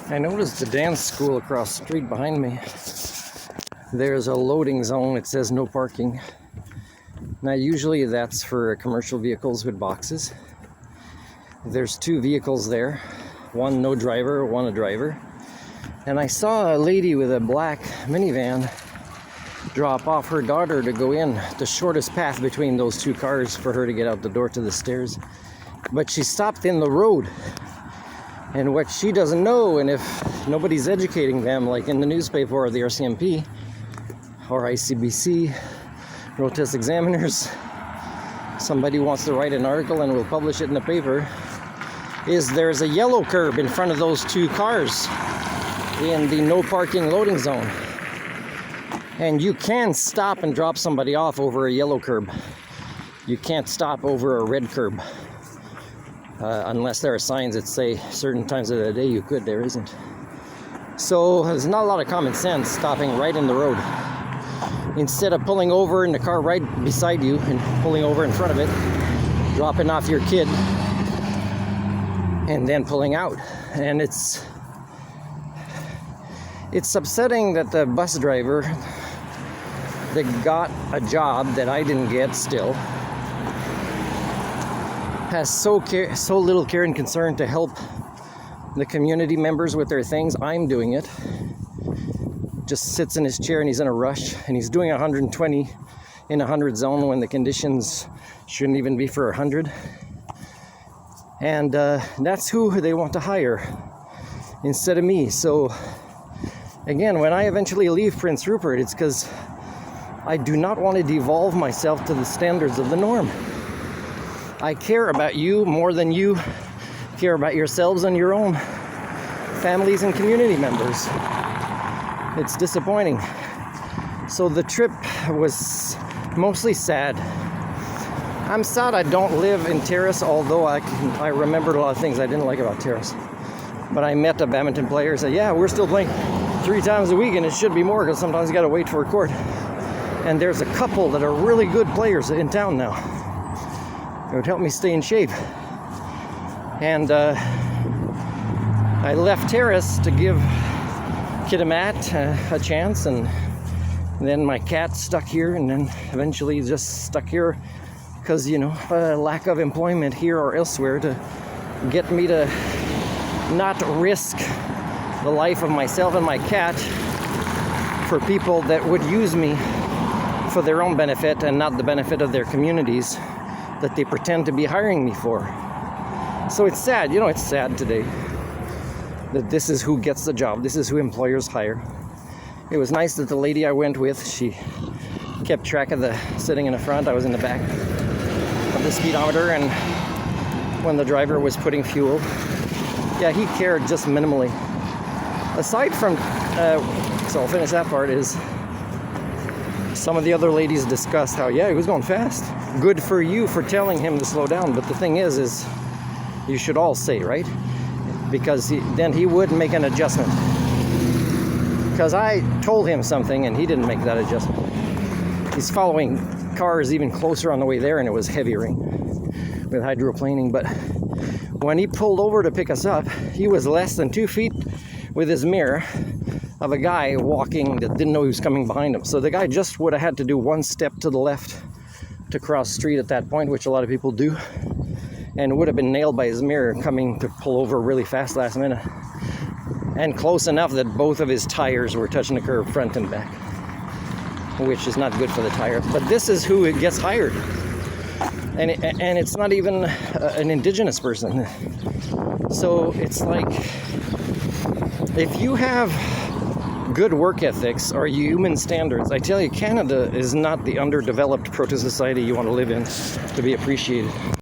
I noticed the dance school across the street behind me. There's a loading zone. It says no parking. Now usually that's for commercial vehicles with boxes. There's two vehicles there. One no driver, one a driver. And I saw a lady with a black minivan drop off her daughter to go in. The shortest path between those two cars for her to get out the door to the stairs. But she stopped in the road. And what she doesn't know, and if nobody's educating them, like in the newspaper or the RCMP or ICBC, road test examiners, somebody wants to write an article and will publish it in the paper, is there's a yellow curb in front of those two cars in the no parking loading zone. And you can stop and drop somebody off over a yellow curb. You can't stop over a red curb. Unless there are signs that say certain times of the day you could. There isn't. So there's not a lot of common sense stopping right in the road. Instead of pulling over in the car right beside you and pulling over in front of it, dropping off your kid, and then pulling out. And it's upsetting that the bus driver that got a job that I didn't get still has so little care and concern to help the community members with their things. I'm doing it. Just sits in his chair and he's in a rush, and he's doing 120 in a 100 zone when the conditions shouldn't even be for 100. And that's who they want to hire instead of me. So again, when I eventually leave Prince Rupert, it's because I do not want to devolve myself to the standards of the norm. I care about you more than you care about yourselves and your own families and community members. It's disappointing. So the trip was mostly sad. I'm sad I don't live in Terrace, although I remembered a lot of things I didn't like about Terrace. But I met a badminton player and said, yeah, we're still playing 3 times a week, and it should be more because sometimes you got to wait for a court. And there's a couple that are really good players in town now. It would help me stay in shape. And I left Terrace to give Kitimat a chance, and then my cat stuck here, and then eventually just stuck here because, lack of employment here or elsewhere to get me to not risk the life of myself and my cat for people that would use me for their own benefit and not the benefit of their communities that they pretend to be hiring me for. So it's sad, it's sad today that this is who gets the job. This is who employers hire. It was nice that the lady I went with, she kept track of the sitting in the front. I was in the back of the speedometer, and when the driver was putting fuel, yeah, he cared just minimally. Aside from, so I'll finish that part, is some of the other ladies discussed how, yeah, he was going fast. Good for you for telling him to slow down. But the thing is you should all say, right? Because then he would make an adjustment. Because I told him something and he didn't make that adjustment. He's following cars even closer on the way there, and it was heavy rain with hydroplaning. But when he pulled over to pick us up, he was less than 2 feet with his mirror of a guy walking that didn't know he was coming behind him. So the guy just would have had to do one step to the left to cross the street at that point, which a lot of people do, and would have been nailed by his mirror coming to pull over really fast last minute, and close enough that both of his tires were touching the curb front and back, which is not good for the tire. But this is who it gets hired, and it's not even an indigenous person. So it's like, if you have good work ethics or human standards, I tell you, Canada is not the underdeveloped proto-society you want to live in to be appreciated.